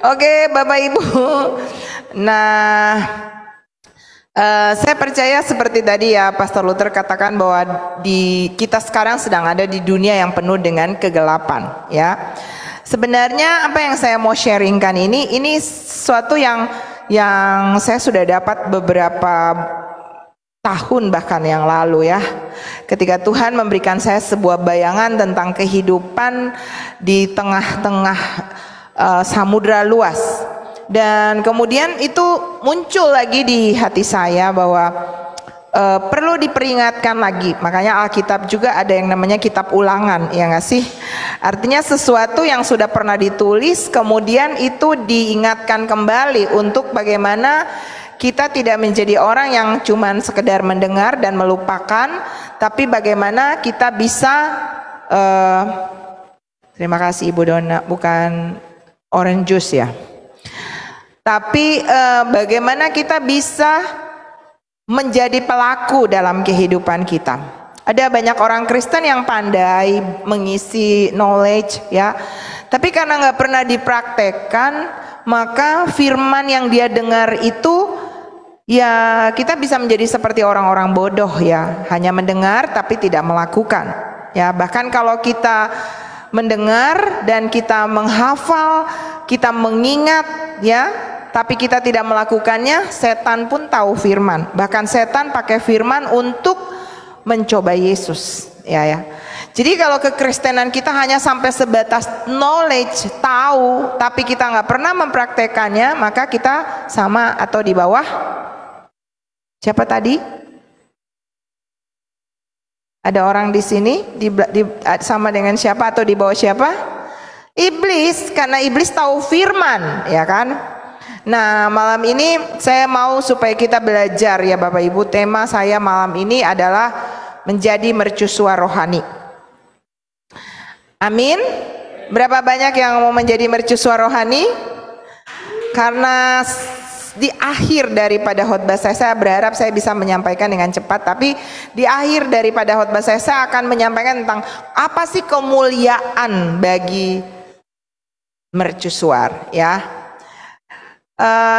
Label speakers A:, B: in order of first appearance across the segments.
A: Oke, Bapak Ibu. Nah, saya percaya seperti tadi ya Pastor Luther katakan bahwa kita sekarang sedang ada di dunia yang penuh dengan kegelapan, ya. Sebenarnya apa yang saya mau sharingkan ini sesuatu yang saya sudah dapat beberapa tahun bahkan yang lalu ya. Ketika Tuhan memberikan saya sebuah bayangan tentang kehidupan di tengah-tengah samudra luas. Dan kemudian itu muncul lagi di hati saya bahwa perlu diperingatkan lagi. Makanya Alkitab juga ada yang namanya kitab ulangan, ya nggak sih? Artinya sesuatu yang sudah pernah ditulis kemudian itu diingatkan kembali untuk bagaimana kita tidak menjadi orang yang cuman sekedar mendengar dan melupakan, tapi bagaimana kita bisa terima kasih Ibu Dona, bukan orange juice ya. Tapi bagaimana kita bisa menjadi pelaku dalam kehidupan kita. Ada banyak orang Kristen yang pandai mengisi knowledge ya, tapi karena nggak pernah dipraktekkan, maka firman yang dia dengar itu ya kita bisa menjadi seperti orang-orang bodoh ya, hanya mendengar tapi tidak melakukan. Ya, bahkan kalau kita mendengar dan kita menghafal, kita mengingat ya, tapi kita tidak melakukannya, setan pun tahu firman. Bahkan setan pakai firman untuk mencoba Yesus, ya. Jadi kalau kekristenan kita hanya sampai sebatas knowledge, tahu, tapi kita nggak pernah mempraktekannya, maka kita sama atau di bawah siapa tadi? Ada orang di sini sama dengan siapa atau di bawah siapa? Iblis, karena iblis tahu firman, ya kan? Nah, malam ini saya mau supaya kita belajar ya Bapak Ibu. Tema saya malam ini adalah menjadi mercusuar rohani. Amin. Berapa banyak yang mau menjadi mercusuar rohani? Karena di akhir daripada khotbah saya berharap saya bisa menyampaikan dengan cepat, tapi di akhir daripada khotbah saya akan menyampaikan tentang apa sih kemuliaan bagi mercusuar ya.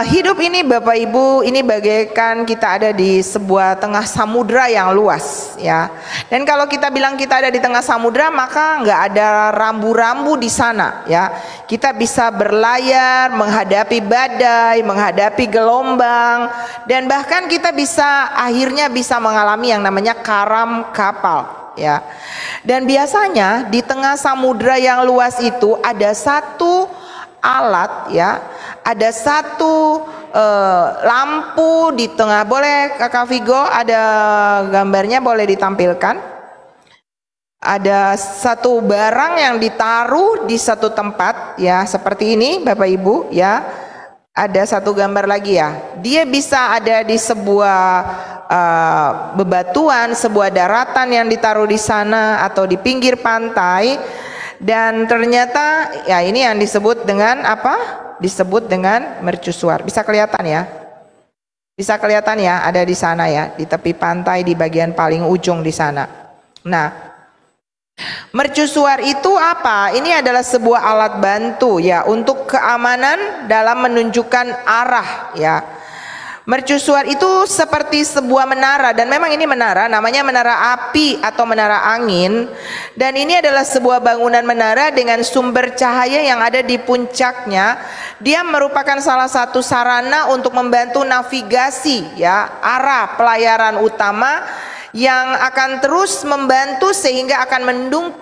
A: Hidup ini Bapak Ibu, ini bagaikan kita ada di sebuah tengah samudra yang luas ya. Dan kalau kita bilang kita ada di tengah samudra, maka nggak ada rambu-rambu di sana ya. Kita bisa berlayar, menghadapi badai, menghadapi gelombang, dan bahkan kita akhirnya bisa mengalami yang namanya karam kapal ya. Dan biasanya di tengah samudra yang luas itu ada satu alat ya, ada satu lampu di tengah. Boleh Kakak Vigo, ada gambarnya boleh ditampilkan. Ada satu barang yang ditaruh di satu tempat ya, seperti ini Bapak Ibu ya. Ada satu gambar lagi ya, dia bisa ada di sebuah bebatuan, sebuah daratan yang ditaruh di sana atau di pinggir pantai. Dan ternyata ya ini yang disebut dengan apa? Disebut dengan mercusuar. Bisa kelihatan ya? Bisa kelihatan ya, ada di sana ya, di tepi pantai di bagian paling ujung di sana. Nah, mercusuar itu apa? Ini adalah sebuah alat bantu ya untuk keamanan dalam menunjukkan arah ya. Mercusuar itu seperti sebuah menara, dan memang ini menara, namanya menara api atau menara angin. Dan ini adalah sebuah bangunan menara dengan sumber cahaya yang ada di puncaknya. Dia merupakan salah satu sarana untuk membantu navigasi ya, arah pelayaran utama yang akan terus membantu sehingga akan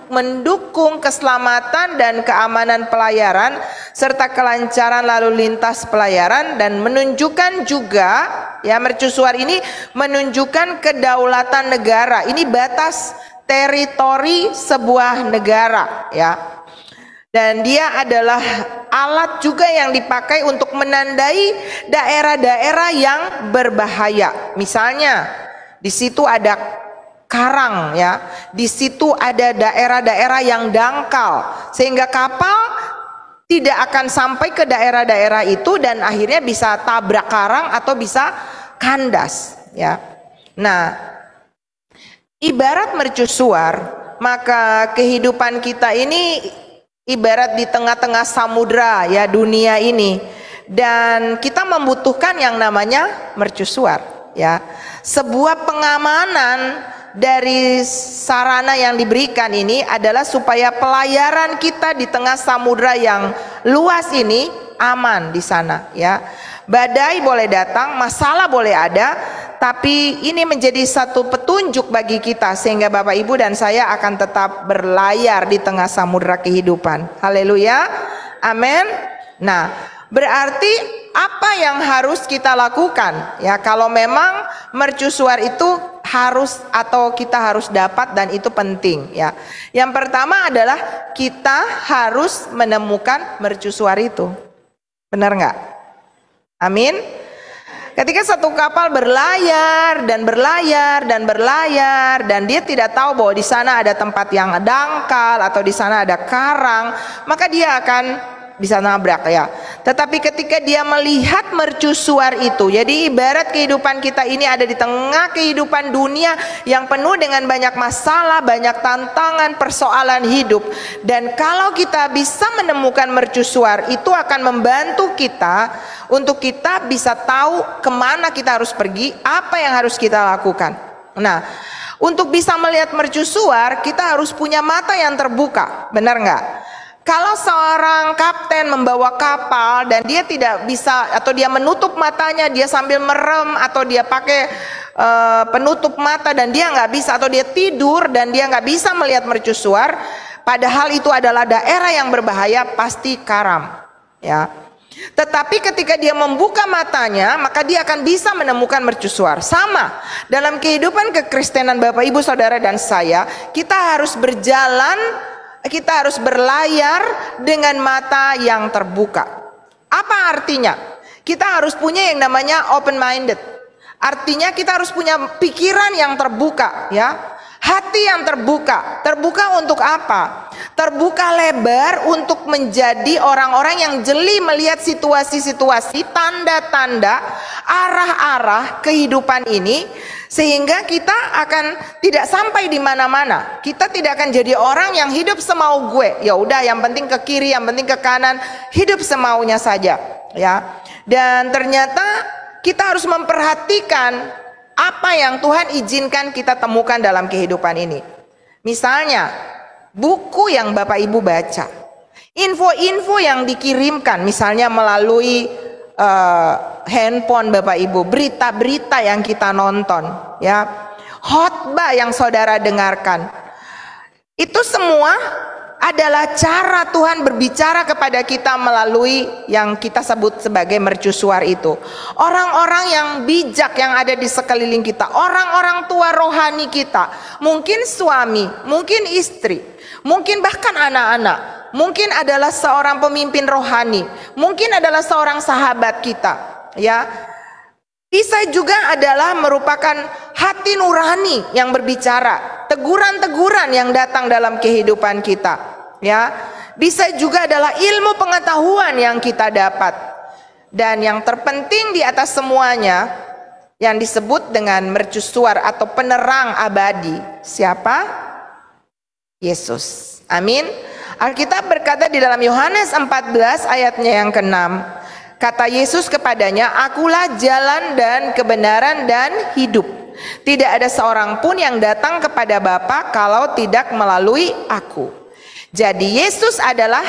A: mendukung keselamatan dan keamanan pelayaran serta kelancaran lalu lintas pelayaran, dan menunjukkan juga ya, mercusuar ini menunjukkan kedaulatan negara. Ini batas teritori sebuah negara ya. Dan dia adalah alat juga yang dipakai untuk menandai daerah-daerah yang berbahaya. Misalnya di situ ada karang ya, di situ ada daerah-daerah yang dangkal sehingga kapal tidak akan sampai ke daerah-daerah itu dan akhirnya bisa tabrak karang atau bisa kandas ya. Nah, ibarat mercusuar, maka kehidupan kita ini ibarat di tengah-tengah samudra ya dunia ini, dan kita membutuhkan yang namanya mercusuar ya. Sebuah pengamanan dari sarana yang diberikan ini adalah supaya pelayaran kita di tengah samudra yang luas ini aman di sana ya. Badai boleh datang, masalah boleh ada, tapi ini menjadi satu petunjuk bagi kita sehingga Bapak Ibu dan saya akan tetap berlayar di tengah samudra kehidupan. Haleluya, amin. Nah, berarti apa yang harus kita lakukan ya kalau memang mercusuar itu harus atau kita harus dapat, dan itu penting ya. Yang pertama adalah kita harus menemukan mercusuar itu. Benar nggak? Amin. Ketika satu kapal berlayar dan berlayar dan berlayar, dan dia tidak tahu bahwa di sana ada tempat yang dangkal atau di sana ada karang, maka dia akan bisa nabrak ya. Tetapi ketika dia melihat mercusuar itu, jadi ibarat kehidupan kita ini ada di tengah kehidupan dunia yang penuh dengan banyak masalah, banyak tantangan, persoalan hidup. Dan kalau kita bisa menemukan mercusuar, itu akan membantu kita untuk kita bisa tahu kemana kita harus pergi, apa yang harus kita lakukan. Nah, untuk bisa melihat mercusuar, kita harus punya mata yang terbuka, benar nggak? Kalau seorang kapten membawa kapal dan dia tidak bisa, atau dia menutup matanya, dia sambil merem, atau dia pakai penutup mata dan dia nggak bisa, atau dia tidur dan dia nggak bisa melihat mercusuar, padahal itu adalah daerah yang berbahaya, pasti karam ya. Tetapi ketika dia membuka matanya, maka dia akan bisa menemukan mercusuar. Sama dalam kehidupan kekristenan Bapak Ibu Saudara dan saya, kita harus berjalan, kita harus berlayar dengan mata yang terbuka. Apa artinya? Kita harus punya yang namanya open minded. Artinya kita harus punya pikiran yang terbuka ya. Hati yang terbuka. Terbuka untuk apa? Terbuka lebar untuk menjadi orang-orang yang jeli melihat situasi-situasi, tanda-tanda, arah-arah kehidupan ini, sehingga kita akan tidak sampai di mana-mana. Kita tidak akan jadi orang yang hidup semau gue. Ya udah, yang penting ke kiri, yang penting ke kanan, hidup semaunya saja, ya. Dan ternyata kita harus memperhatikan apa yang Tuhan izinkan kita temukan dalam kehidupan ini. Misalnya, buku yang Bapak Ibu baca, info-info yang dikirimkan, misalnya melalui handphone Bapak Ibu, berita-berita yang kita nonton, ya, khotbah yang saudara dengarkan, itu semua adalah cara Tuhan berbicara kepada kita melalui yang kita sebut sebagai mercusuar itu. Orang-orang yang bijak yang ada di sekeliling kita, orang-orang tua rohani kita, mungkin suami, mungkin istri, mungkin bahkan anak-anak, mungkin adalah seorang pemimpin rohani, mungkin adalah seorang sahabat kita, ya. Bisa juga adalah merupakan hati nurani yang berbicara, teguran-teguran yang datang dalam kehidupan kita, ya. Bisa juga adalah ilmu pengetahuan yang kita dapat. Dan yang terpenting di atas semuanya, yang disebut dengan mercusuar atau penerang abadi, siapa? Yesus. Amin. Alkitab berkata di dalam Yohanes 14 ayatnya yang ke-6, kata Yesus kepadanya, akulah jalan dan kebenaran dan hidup. Tidak ada seorang pun yang datang kepada Bapa kalau tidak melalui aku. Jadi Yesus adalah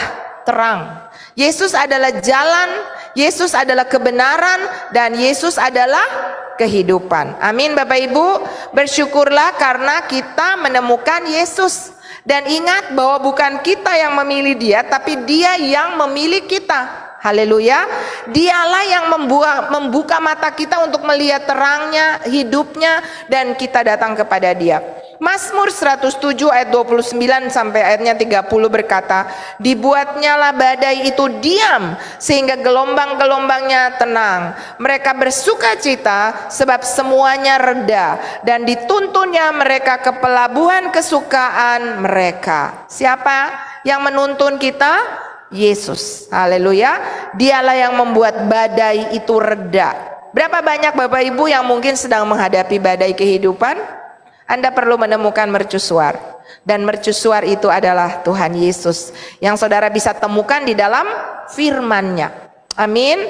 A: terang, Yesus adalah jalan, Yesus adalah kebenaran, dan Yesus adalah kehidupan. Amin Bapak Ibu. Bersyukurlah karena kita menemukan Yesus. Dan ingat bahwa bukan kita yang memilih dia, tapi dia yang memilih kita. Haleluya. Dialah yang membuka mata kita untuk melihat terangnya, hidupnya, dan kita datang kepada dia. Mazmur 107 ayat 29 sampai ayatnya 30 berkata, dibuatnyalah badai itu diam sehingga gelombang-gelombangnya tenang. Mereka bersuka cita sebab semuanya reda, dan dituntunnya mereka ke pelabuhan kesukaan mereka. Siapa yang menuntun kita? Yesus. Haleluya. Dialah yang membuat badai itu reda. Berapa banyak Bapak Ibu yang mungkin sedang menghadapi badai kehidupan? Anda perlu menemukan mercusuar. Dan mercusuar itu adalah Tuhan Yesus yang saudara bisa temukan di dalam firman-Nya. Amin.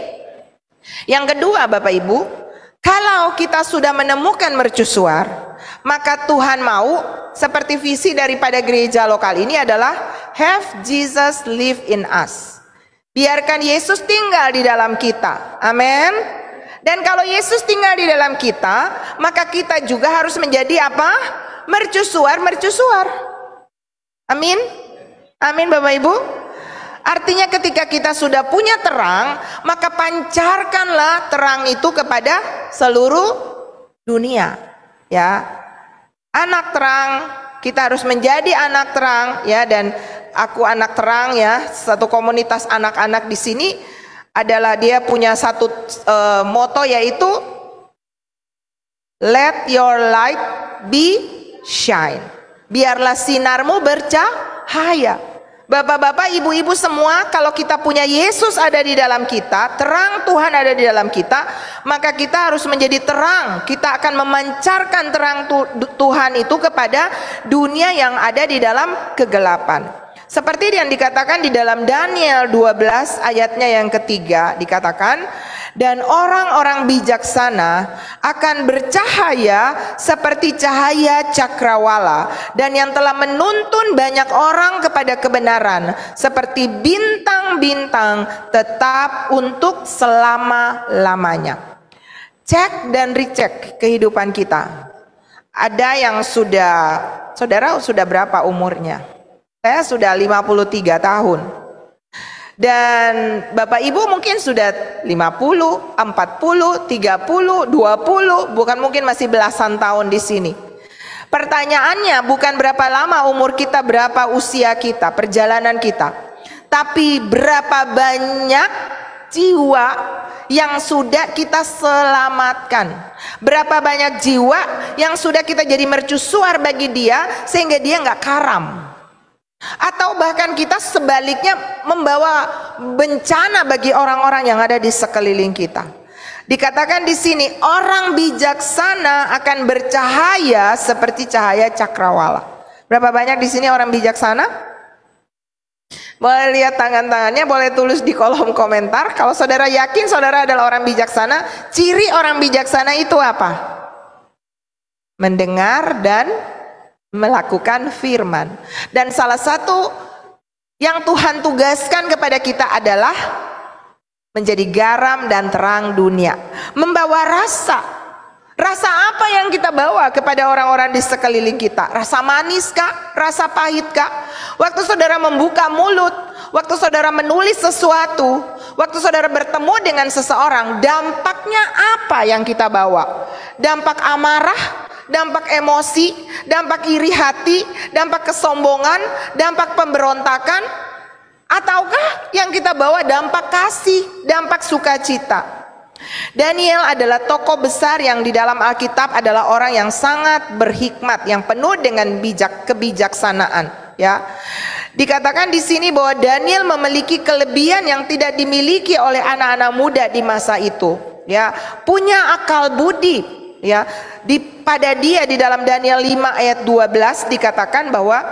A: Yang kedua, Bapak Ibu, kalau kita sudah menemukan mercusuar, maka Tuhan mau, seperti visi daripada gereja lokal ini adalah have Jesus live in us. Biarkan Yesus tinggal di dalam kita. Amin. Dan kalau Yesus tinggal di dalam kita, maka kita juga harus menjadi apa? Mercusuar. Amin. Amin, Bapak Ibu. Artinya ketika kita sudah punya terang, maka pancarkanlah terang itu kepada seluruh dunia. Ya, anak terang, kita harus menjadi anak terang, ya. Dan aku anak terang, ya. Satu komunitas anak-anak di sini adalah dia punya satu moto, yaitu let your light be shine. Biarlah sinarmu bercahaya. Bapak-bapak, ibu-ibu semua, kalau kita punya Yesus ada di dalam kita, terang Tuhan ada di dalam kita, maka kita harus menjadi terang. Kita akan memancarkan terang Tuhan itu kepada dunia yang ada di dalam kegelapan. Seperti yang dikatakan di dalam Daniel 12 ayatnya yang ketiga, dikatakan, dan orang-orang bijaksana akan bercahaya seperti cahaya cakrawala, dan yang telah menuntun banyak orang kepada kebenaran seperti bintang-bintang tetap untuk selama-lamanya. Cek dan recheck kehidupan kita. Ada yang saudara sudah berapa umurnya? Saya sudah 53 tahun. Dan Bapak Ibu mungkin sudah 50, 40, 30, 20, bukan mungkin masih belasan tahun di sini. Pertanyaannya bukan berapa lama umur kita, berapa usia kita, perjalanan kita, tapi berapa banyak jiwa yang sudah kita selamatkan. Berapa banyak jiwa yang sudah kita jadi mercusuar bagi dia sehingga dia nggak karam. Atau bahkan kita sebaliknya membawa bencana bagi orang-orang yang ada di sekeliling kita. Dikatakan di sini orang bijaksana akan bercahaya seperti cahaya cakrawala. Berapa banyak di sini orang bijaksana? Boleh lihat tangan-tangannya, boleh tulis di kolom komentar. Kalau saudara yakin saudara adalah orang bijaksana, ciri orang bijaksana itu apa? Mendengar dan melakukan firman. Dan salah satu yang Tuhan tugaskan kepada kita adalah menjadi garam dan terang dunia. Membawa rasa. Rasa apa yang kita bawa kepada orang-orang di sekeliling kita? Rasa manis kah? Rasa pahit kah? Waktu saudara membuka mulut, waktu saudara menulis sesuatu, waktu saudara bertemu dengan seseorang, dampaknya apa yang kita bawa? Dampak amarah, dampak emosi, dampak iri hati, dampak kesombongan, dampak pemberontakan, ataukah yang kita bawa dampak kasih, dampak sukacita? Daniel adalah tokoh besar yang di dalam Alkitab adalah orang yang sangat berhikmat, yang penuh dengan kebijaksanaan, ya. Dikatakan di sini bahwa Daniel memiliki kelebihan yang tidak dimiliki oleh anak-anak muda di masa itu, ya. Punya akal budi, ya. Pada dia di dalam Daniel 5 ayat 12 dikatakan bahwa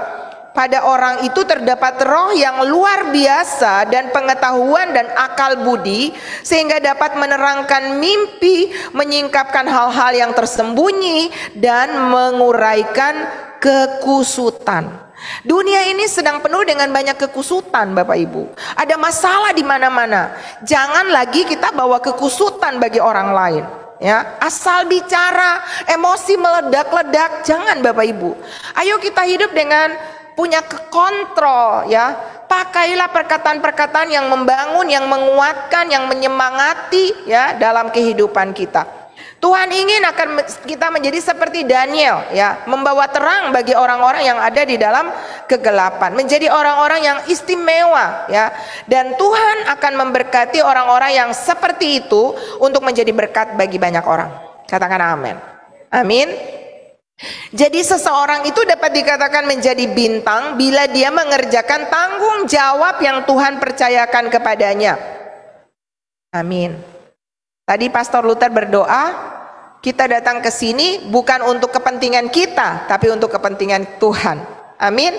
A: pada orang itu terdapat roh yang luar biasa dan pengetahuan dan akal budi sehingga dapat menerangkan mimpi, menyingkapkan hal-hal yang tersembunyi dan menguraikan kekusutan. Dunia ini sedang penuh dengan banyak kekusutan, Bapak Ibu. Ada masalah di mana-mana. Jangan lagi kita bawa kekusutan bagi orang lain. Ya, asal bicara, emosi meledak-ledak, jangan Bapak Ibu. Ayo kita hidup dengan punya kontrol, ya. Pakailah perkataan-perkataan yang membangun, yang menguatkan, yang menyemangati, ya, dalam kehidupan kita. Tuhan ingin akan kita menjadi seperti Daniel, ya, membawa terang bagi orang-orang yang ada di dalam kegelapan, menjadi orang-orang yang istimewa, ya. Dan Tuhan akan memberkati orang-orang yang seperti itu untuk menjadi berkat bagi banyak orang. Katakan amin. Amin. Jadi seseorang itu dapat dikatakan menjadi bintang bila dia mengerjakan tanggung jawab yang Tuhan percayakan kepadanya. Amin. Tadi Pastor Luther berdoa, Kita datang ke sini bukan untuk kepentingan kita, tapi untuk kepentingan Tuhan. Amin.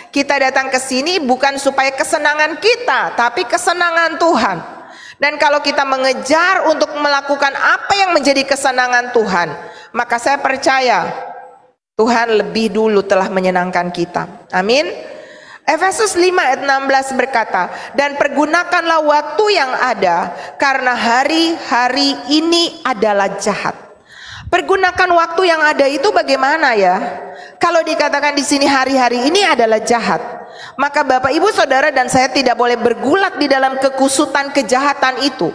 A: Kita datang ke sini bukan supaya kesenangan kita, tapi kesenangan Tuhan. Dan kalau kita mengejar untuk melakukan apa yang menjadi kesenangan Tuhan, maka saya percaya Tuhan lebih dulu telah menyenangkan kita. Amin. Efesus 5 ayat 16 berkata, dan pergunakanlah waktu yang ada, karena hari-hari ini adalah jahat. Pergunakan waktu yang ada itu bagaimana ya? Kalau dikatakan di sini hari-hari ini adalah jahat, maka Bapak Ibu Saudara dan saya tidak boleh bergulat di dalam kekusutan kejahatan itu.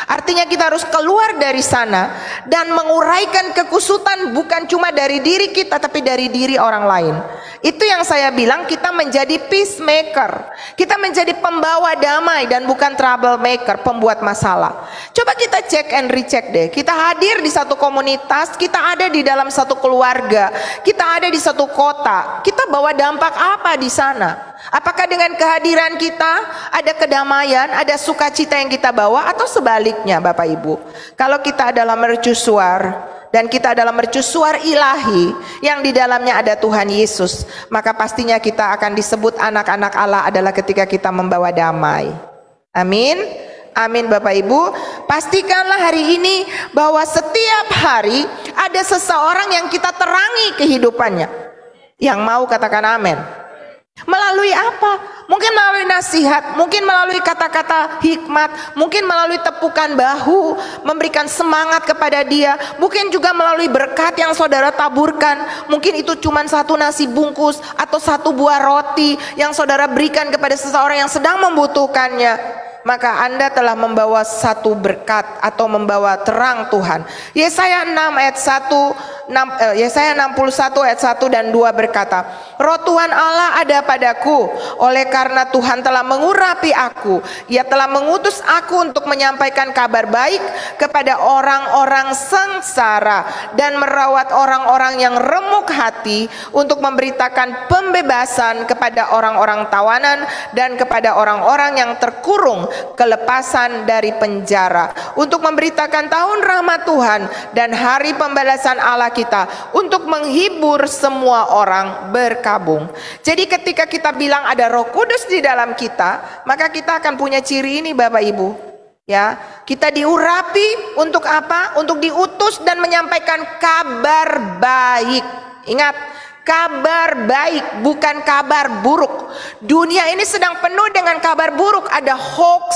A: Artinya kita harus keluar dari sana dan menguraikan kekusutan bukan cuma dari diri kita, tapi dari diri orang lain. Itu yang saya bilang, kita menjadi peacemaker, kita menjadi pembawa damai dan bukan troublemaker, pembuat masalah. Coba kita cek and recheck deh. Kita hadir di satu komunitas, kita ada di dalam satu keluarga, kita ada di satu kota, kita bawa dampak apa di sana? Apakah dengan kehadiran kita ada kedamaian, ada sukacita yang kita bawa, atau sebaliknya Bapak Ibu? Kalau kita adalah mercusuar dan kita adalah mercusuar ilahi yang di dalamnya ada Tuhan Yesus, maka pastinya kita akan disebut anak-anak Allah adalah ketika kita membawa damai. Amin. Amin Bapak Ibu. Pastikanlah hari ini bahwa setiap hari ada seseorang yang kita terangi kehidupannya. Yang mau katakan amin. Melalui apa? Mungkin melalui nasihat, mungkin melalui kata-kata hikmat, mungkin melalui tepukan bahu, memberikan semangat kepada dia. Mungkin juga melalui berkat yang saudara taburkan. Mungkin itu cuma satu nasi bungkus atau satu buah roti yang saudara berikan kepada seseorang yang sedang membutuhkannya. Maka Anda telah membawa satu berkat atau membawa terang Tuhan. Yesaya 6 ayat 1, Yesaya 61 ayat 1 dan 2 berkata, Roh Tuhan Allah ada padaku, oleh karena Tuhan telah mengurapi aku. Ia telah mengutus aku untuk menyampaikan kabar baik kepada orang-orang sengsara dan merawat orang-orang yang remuk hati, untuk memberitakan pembebasan kepada orang-orang tawanan dan kepada orang-orang yang terkurung kelepasan dari penjara, untuk memberitakan tahun rahmat Tuhan dan hari pembalasan Allah kita, untuk menghibur semua orang berkabung. Jadi ketika kita bilang ada Roh Kudus di dalam kita, maka kita akan punya ciri ini Bapak Ibu. Ya, kita diurapi untuk apa? Untuk diutus dan menyampaikan kabar baik. Ingat, kabar baik, bukan kabar buruk. Dunia ini sedang penuh dengan kabar buruk. Ada hoax,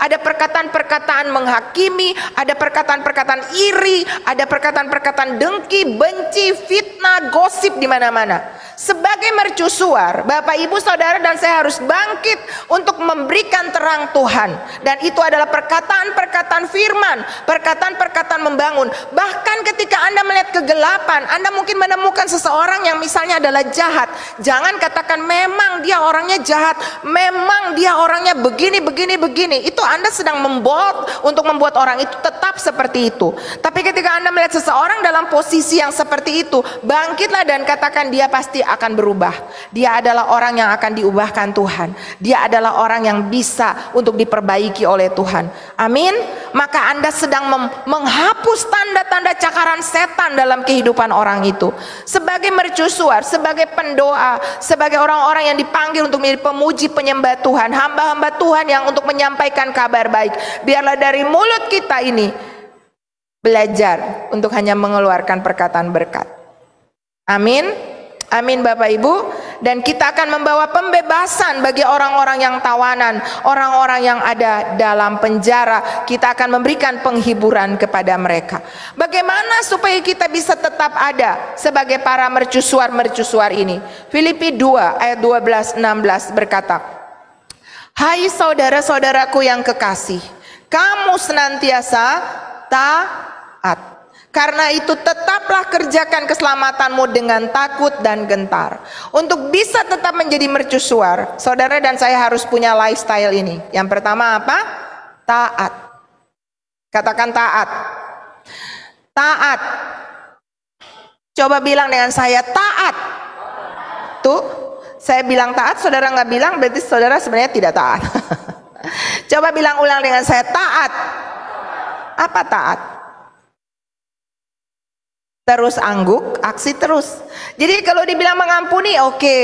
A: ada perkataan-perkataan menghakimi, ada perkataan-perkataan iri, ada perkataan-perkataan dengki, benci, fitnah, gosip di mana-mana. Sebagai mercusuar, Bapak Ibu Saudara dan saya harus bangkit untuk memberikan terang Tuhan. Dan itu adalah perkataan-perkataan firman, perkataan-perkataan membangun. Bahkan ketika Anda melihat kegelapan, Anda mungkin menemukan seseorang yang misalnya adalah jahat. Jangan katakan memang dia orangnya jahat, memang dia orangnya begini. Itu Anda sedang membold untuk membuat orang itu tetap seperti itu. Tapi ketika Anda melihat seseorang dalam posisi yang seperti itu, bangkitlah dan katakan dia pasti akan berubah. Dia adalah orang yang akan diubahkan Tuhan. Dia adalah orang yang bisa untuk diperbaiki oleh Tuhan. Amin. Maka Anda sedang menghapus tanda-tanda cakaran setan dalam kehidupan orang itu. Sebagai mercusuar, sebagai pendoa, sebagai orang-orang yang dipanggil untuk menjadi pemuji penyembah Tuhan, hamba-hamba Tuhan yang untuk menyampaikan kabar baik, biarlah dari mulut kita ini belajar untuk hanya mengeluarkan perkataan berkat. Amin. Amin Bapak Ibu. Dan kita akan membawa pembebasan bagi orang-orang yang tawanan, orang-orang yang ada dalam penjara. Kita akan memberikan penghiburan kepada mereka. Bagaimana supaya kita bisa tetap ada sebagai para mercusuar-mercusuar ini? Filipi 2 ayat 12-16 berkata, Hai saudara-saudaraku yang kekasih, kamu senantiasa taat. Karena itu tetaplah kerjakan keselamatanmu dengan takut dan gentar. Untuk bisa tetap menjadi mercusuar, saudara dan saya harus punya lifestyle ini. Yang pertama apa? Taat. Katakan taat. Taat. Coba bilang dengan saya, taat. Tuh, saya bilang taat, saudara nggak bilang, berarti saudara sebenarnya tidak taat. Coba bilang ulang dengan saya, taat. Apa taat? terus angguk, aksi terus. Jadi kalau dibilang mengampuni oke,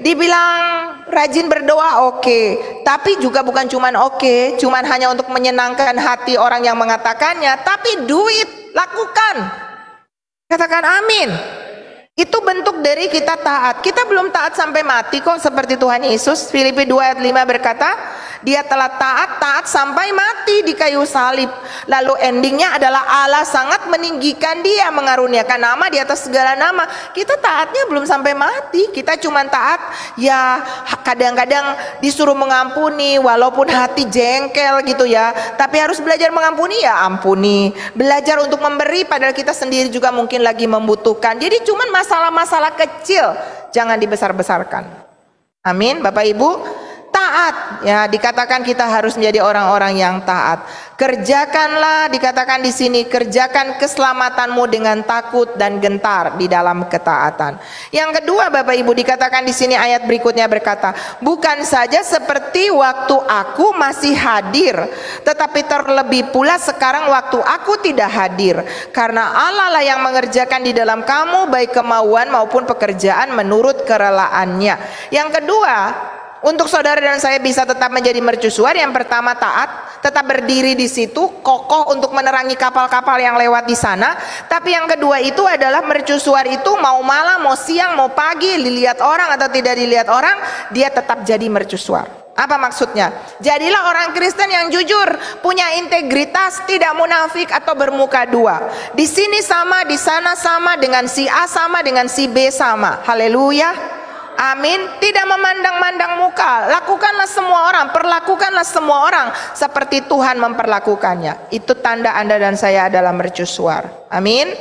A: dibilang rajin berdoa oke, tapi juga bukan cuman oke, cuman hanya untuk menyenangkan hati orang yang mengatakannya, tapi duit, lakukan. Katakan amin. Itu bentuk dari kita taat. Kita belum taat sampai mati kok, seperti Tuhan Yesus. Filipi 2 ayat 5 berkata, dia telah taat sampai mati di kayu salib. Lalu endingnya adalah Allah sangat meninggikan dia, mengaruniakan nama di atas segala nama. Kita taatnya belum sampai mati. Kita cuma taat ya kadang-kadang disuruh mengampuni walaupun hati jengkel gitu ya. Tapi harus belajar mengampuni ya ampuni. Belajar untuk memberi padahal kita sendiri juga mungkin lagi membutuhkan. Jadi cuman masalah-masalah kecil jangan dibesar-besarkan. Amin. Bapak Ibu, taat ya, dikatakan kita harus menjadi orang-orang yang taat. Kerjakanlah, dikatakan di sini, kerjakan keselamatanmu dengan takut dan gentar di dalam ketaatan. Yang kedua, Bapak Ibu, dikatakan di sini ayat berikutnya berkata, bukan saja seperti waktu aku masih hadir, tetapi terlebih pula sekarang waktu aku tidak hadir, karena Allah lah yang mengerjakan di dalam kamu baik kemauan maupun pekerjaan menurut kerelaannya. Yang kedua, untuk saudara dan saya bisa tetap menjadi mercusuar, yang pertama taat, tetap berdiri di situ, kokoh untuk menerangi kapal-kapal yang lewat di sana. Tapi yang kedua itu adalah mercusuar itu mau malam, mau siang, mau pagi, dilihat orang atau tidak dilihat orang, dia tetap jadi mercusuar. Apa maksudnya? Jadilah orang Kristen yang jujur, punya integritas, tidak munafik atau bermuka dua. Di sini sama, di sana sama, dengan si A sama, dengan si B sama. Haleluya. Amin. Tidak memandang-mandang muka. Lakukanlah semua orang, perlakukanlah semua orang seperti Tuhan memperlakukannya. Itu tanda Anda dan saya adalah mercusuar. Amin.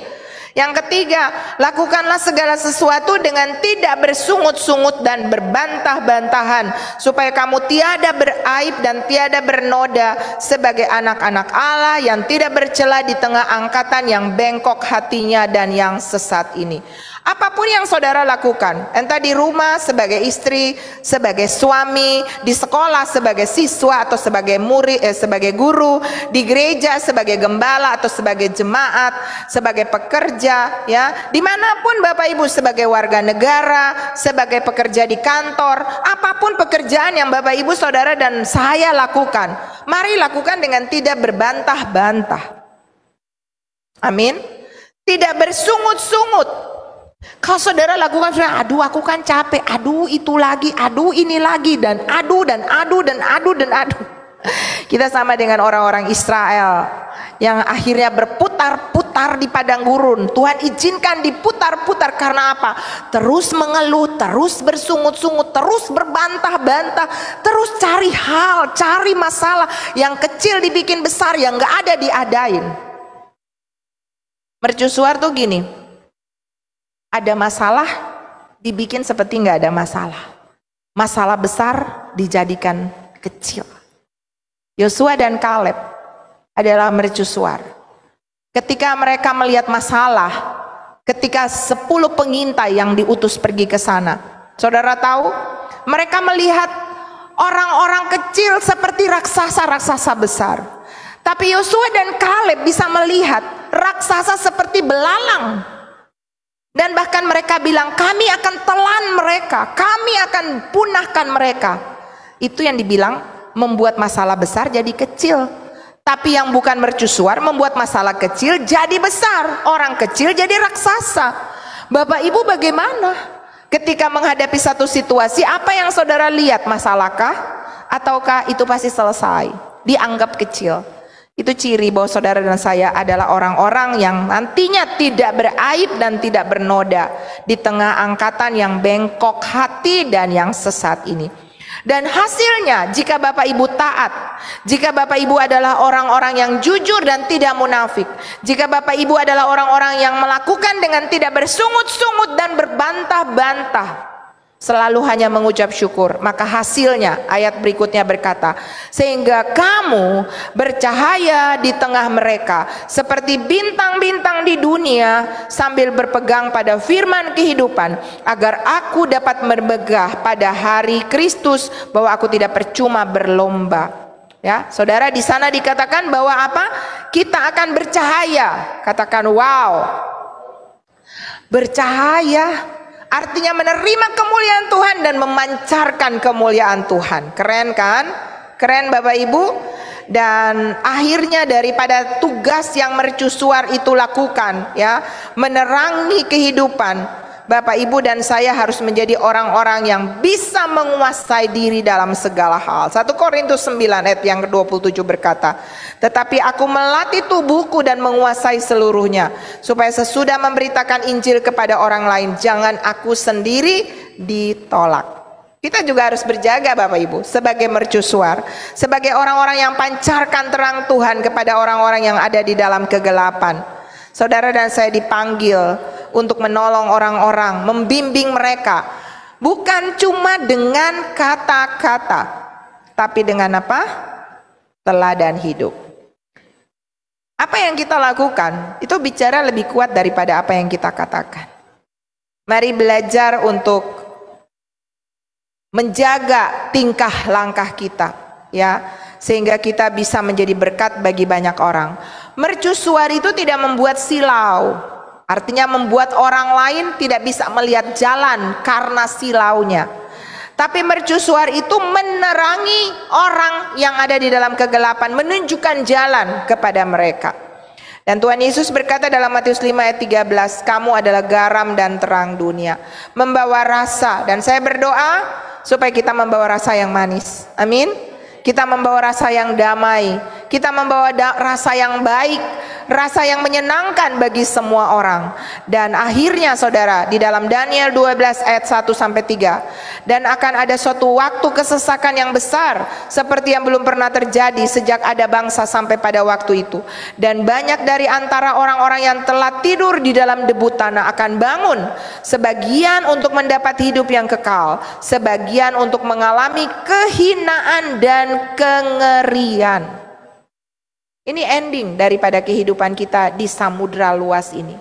A: Yang ketiga, lakukanlah segala sesuatu dengan tidak bersungut-sungut dan berbantah-bantahan, supaya kamu tiada beraib dan tiada bernoda sebagai anak-anak Allah yang tidak bercela di tengah angkatan yang bengkok hatinya dan yang sesat ini. Apapun yang saudara lakukan, entah di rumah sebagai istri, sebagai suami, di sekolah sebagai siswa atau sebagai murid, sebagai guru, di gereja sebagai gembala atau sebagai jemaat, sebagai pekerja, ya, dimanapun Bapak Ibu, sebagai warga negara, sebagai pekerja di kantor, apapun pekerjaan yang Bapak Ibu, saudara dan saya lakukan, mari lakukan dengan tidak berbantah-bantah. Amin. Tidak bersungut-sungut. Kalau saudara lakukan, aduh aku kan capek, aduh itu lagi, aduh ini lagi, dan aduh dan aduh dan aduh dan aduh. Kita sama dengan orang-orang Israel yang akhirnya berputar-putar di padang gurun. Tuhan izinkan diputar-putar karena apa? Terus mengeluh, terus bersungut-sungut, terus berbantah-bantah, terus cari hal, cari masalah, yang kecil dibikin besar, yang gak ada diadain. Mercusuar tuh gini, ada masalah dibikin seperti nggak ada masalah. Masalah besar dijadikan kecil. Yosua dan Kaleb adalah mercusuar. Ketika mereka melihat masalah, ketika 10 pengintai yang diutus pergi ke sana, saudara tahu, mereka melihat orang-orang kecil seperti raksasa-raksasa besar. Tapi Yosua dan Kaleb bisa melihat raksasa seperti belalang. Dan bahkan mereka bilang, kami akan telan mereka, kami akan punahkan mereka. Itu yang dibilang membuat masalah besar jadi kecil. Tapi yang bukan mercusuar membuat masalah kecil jadi besar, orang kecil jadi raksasa. Bapak Ibu bagaimana? Ketika menghadapi satu situasi, apa yang saudara lihat? Masalahkah? Ataukah itu pasti selesai? Dianggap kecil. Itu ciri bahwa saudara dan saya adalah orang-orang yang nantinya tidak beraib dan tidak bernoda di tengah angkatan yang bengkok hati dan yang sesat ini. Dan hasilnya, jika Bapak Ibu taat, jika Bapak Ibu adalah orang-orang yang jujur dan tidak munafik, jika Bapak Ibu adalah orang-orang yang melakukan dengan tidak bersungut-sungut dan berbantah-bantah, selalu hanya mengucap syukur, maka hasilnya ayat berikutnya berkata, sehingga kamu bercahaya di tengah mereka seperti bintang-bintang di dunia, sambil berpegang pada firman kehidupan, agar aku dapat bermegah pada hari Kristus, bahwa aku tidak percuma berlomba. Ya, saudara, di sana dikatakan bahwa apa? Kita akan bercahaya. Katakan wow. bercahaya, artinya menerima kemuliaan Tuhan dan memancarkan kemuliaan Tuhan. Keren kan? Keren Bapak Ibu. Dan akhirnya daripada tugas yang mercusuar itu lakukan, ya, menerangi kehidupan, Bapak Ibu dan saya harus menjadi orang-orang yang bisa menguasai diri dalam segala hal. 1 Korintus 9 ayat yang ke-27 berkata, tetapi aku melatih tubuhku dan menguasai seluruhnya, supaya sesudah memberitakan Injil kepada orang lain, jangan aku sendiri ditolak. Kita juga harus berjaga Bapak Ibu sebagai mercusuar, sebagai orang-orang yang pancarkan terang Tuhan kepada orang-orang yang ada di dalam kegelapan. Saudara dan saya dipanggil untuk menolong orang-orang, membimbing mereka, bukan cuma dengan kata-kata, tapi dengan apa? Teladan hidup. Apa yang kita lakukan itu bicara lebih kuat daripada apa yang kita katakan. Mari belajar untuk menjaga tingkah langkah kita, ya, sehingga kita bisa menjadi berkat bagi banyak orang. Mercusuar itu tidak membuat silau, artinya membuat orang lain tidak bisa melihat jalan karena silaunya. Tapi mercusuar itu menerangi orang yang ada di dalam kegelapan, menunjukkan jalan kepada mereka. Dan Tuhan Yesus berkata dalam Matius 5 ayat 13, kamu adalah garam dan terang dunia, membawa rasa. Dan saya berdoa supaya kita membawa rasa yang manis. Amin. Kita membawa rasa yang damai, kita membawa rasa yang baik, rasa yang menyenangkan bagi semua orang. Dan akhirnya saudara, di dalam Daniel 12 ayat 1 sampai 3, dan akan ada suatu waktu kesesakan yang besar seperti yang belum pernah terjadi sejak ada bangsa sampai pada waktu itu. Dan banyak dari antara orang-orang yang telah tidur di dalam debu tanah akan bangun, sebagian untuk mendapat hidup yang kekal, sebagian untuk mengalami kehinaan dan kengerian. Ini ending daripada kehidupan kita di samudra luas ini.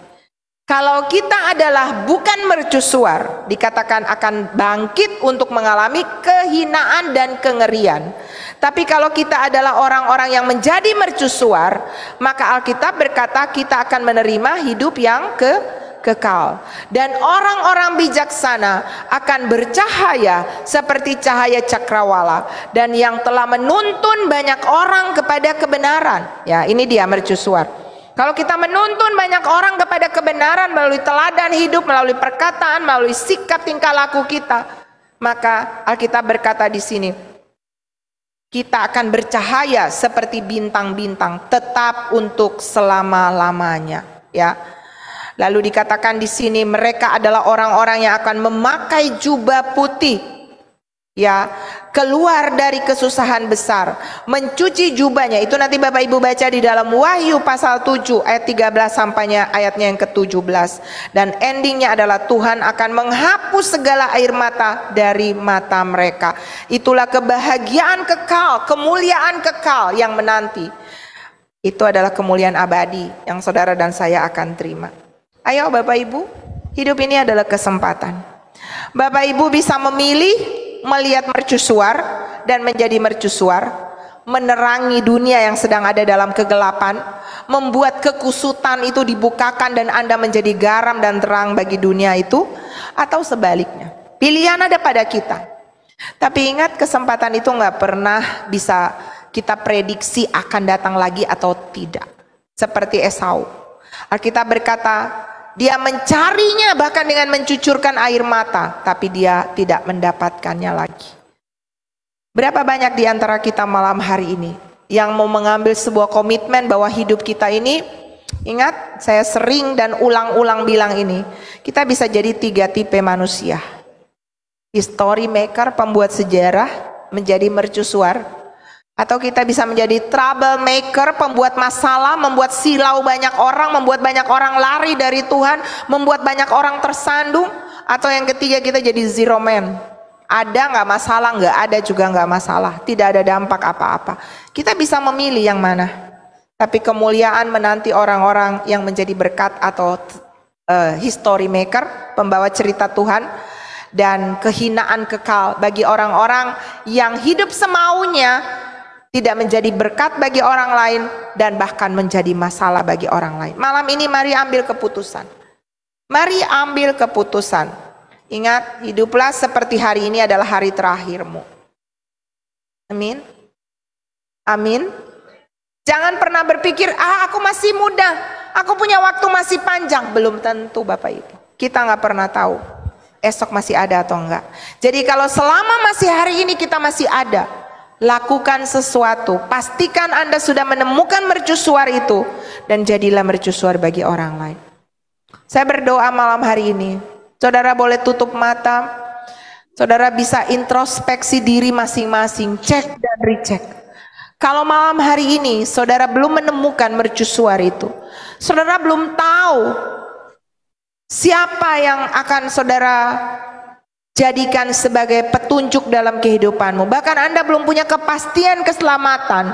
A: Kalau kita adalah bukan mercusuar, dikatakan akan bangkit untuk mengalami kehinaan dan kengerian. Tapi kalau kita adalah orang-orang yang menjadi mercusuar, maka Alkitab berkata kita akan menerima hidup yang kekal. Dan orang-orang bijaksana akan bercahaya seperti cahaya cakrawala, dan yang telah menuntun banyak orang kepada kebenaran. Ya, ini dia mercusuar. Kalau kita menuntun banyak orang kepada kebenaran melalui teladan hidup, melalui perkataan, melalui sikap tingkah laku kita, maka Alkitab berkata di sini, kita akan bercahaya seperti bintang-bintang, tetap untuk selama-lamanya. Ya. Lalu dikatakan di sini mereka adalah orang-orang yang akan memakai jubah putih, ya, keluar dari kesusahan besar, mencuci jubahnya. Itu nanti Bapak Ibu baca di dalam Wahyu pasal 7 ayat 13 sampainya ayatnya yang ke-17. Dan endingnya adalah Tuhan akan menghapus segala air mata dari mata mereka. Itulah kebahagiaan kekal, kemuliaan kekal yang menanti. Itu adalah kemuliaan abadi yang saudara dan saya akan terima. Ayo Bapak Ibu, hidup ini adalah kesempatan. Bapak Ibu bisa memilih melihat mercusuar dan menjadi mercusuar, menerangi dunia yang sedang ada dalam kegelapan, membuat kekusutan itu dibukakan dan Anda menjadi garam dan terang bagi dunia itu, atau sebaliknya. Pilihan ada pada kita. Tapi ingat, kesempatan itu nggak pernah bisa kita prediksi akan datang lagi atau tidak. Seperti Esau, Alkitab berkata dia mencarinya bahkan dengan mencucurkan air mata, tapi dia tidak mendapatkannya lagi. Berapa banyak di antara kita malam hari ini yang mau mengambil sebuah komitmen bahwa hidup kita ini, ingat saya sering dan ulang-ulang bilang ini, kita bisa jadi 3 tipe manusia. History maker, pembuat sejarah, menjadi mercusuar. Atau kita bisa menjadi troublemaker, pembuat masalah, membuat silau banyak orang, membuat banyak orang lari dari Tuhan, membuat banyak orang tersandung. Atau yang ketiga, kita jadi zero man. Ada nggak masalah, nggak ada juga nggak masalah, tidak ada dampak apa-apa. Kita bisa memilih yang mana. Tapi kemuliaan menanti orang-orang yang menjadi berkat atau history maker, pembawa cerita Tuhan. Dan kehinaan kekal bagi orang-orang yang hidup semaunya, tidak menjadi berkat bagi orang lain, dan bahkan menjadi masalah bagi orang lain. Malam ini mari ambil keputusan. Mari ambil keputusan. Ingat, hiduplah seperti hari ini adalah hari terakhirmu. Amin. Amin. Jangan pernah berpikir, aku masih muda, aku punya waktu masih panjang. Belum tentu Bapak Ibu. Kita nggak pernah tahu esok masih ada atau enggak. Jadi kalau selama masih hari ini kita masih ada, lakukan sesuatu. Pastikan Anda sudah menemukan mercusuar itu dan jadilah mercusuar bagi orang lain. Saya berdoa malam hari ini, saudara boleh tutup mata, saudara bisa introspeksi diri masing-masing, cek dan recheck. Kalau malam hari ini saudara belum menemukan mercusuar itu, saudara belum tahu siapa yang akan saudara jadikan sebagai petunjuk dalam kehidupanmu. Bahkan Anda belum punya kepastian keselamatan.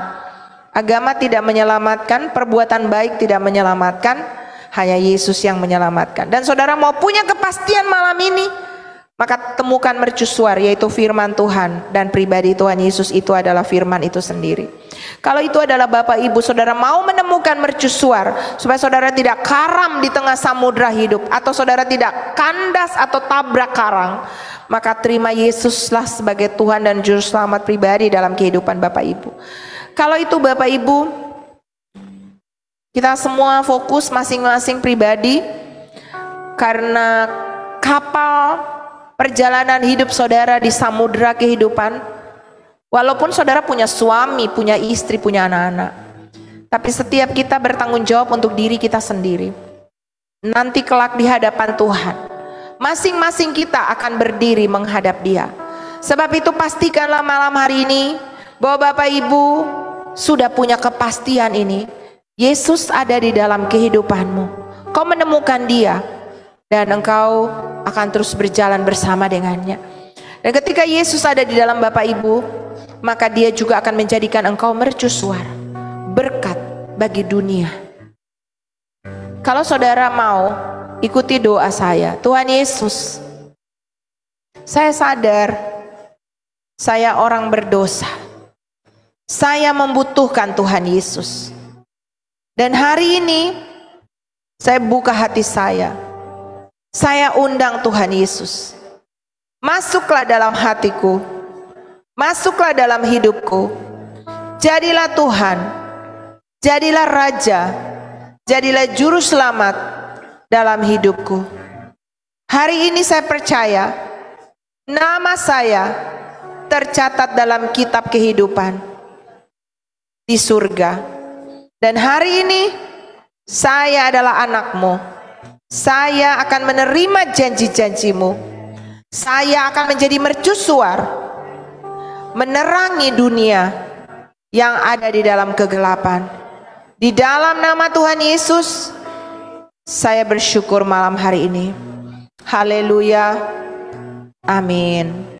A: Agama tidak menyelamatkan, perbuatan baik tidak menyelamatkan, hanya Yesus yang menyelamatkan. Dan saudara mau punya kepastian malam ini, maka temukan mercusuar, yaitu firman Tuhan, dan pribadi Tuhan Yesus itu adalah firman itu sendiri. Kalau itu adalah Bapak Ibu, saudara mau menemukan mercusuar supaya saudara tidak karam di tengah samudra hidup, atau saudara tidak kandas atau tabrak karang, maka terima Yesuslah sebagai Tuhan dan Juru Selamat pribadi dalam kehidupan Bapak Ibu. Kalau itu Bapak Ibu, kita semua fokus masing-masing pribadi, karena kapal perjalanan hidup saudara di samudra kehidupan, walaupun saudara punya suami, punya istri, punya anak-anak, tapi setiap kita bertanggung jawab untuk diri kita sendiri. Nanti kelak di hadapan Tuhan, masing-masing kita akan berdiri menghadap Dia. Sebab itu pastikanlah malam hari ini bahwa Bapak Ibu sudah punya kepastian ini. Yesus ada di dalam kehidupanmu. Kau menemukan Dia dan engkau akan terus berjalan bersama dengannya. Dan ketika Yesus ada di dalam Bapak Ibu, maka Dia juga akan menjadikan engkau mercusuar, berkat bagi dunia. Kalau saudara mau ikuti doa saya, Tuhan Yesus, saya sadar saya orang berdosa, saya membutuhkan Tuhan Yesus. Dan hari ini saya buka hati saya undang Tuhan Yesus, masuklah dalam hatiku, masuklah dalam hidupku, jadilah Tuhan, jadilah Raja, jadilah Juru Selamat dalam hidupku. Hari ini saya percaya nama saya tercatat dalam kitab kehidupan di surga. Dan hari ini saya adalah anakmu. Saya akan menerima janji-janjimu. Saya akan menjadi mercusuar, menerangi dunia yang ada di dalam kegelapan. Di dalam nama Tuhan Yesus, saya bersyukur malam hari ini. Haleluya. Amin.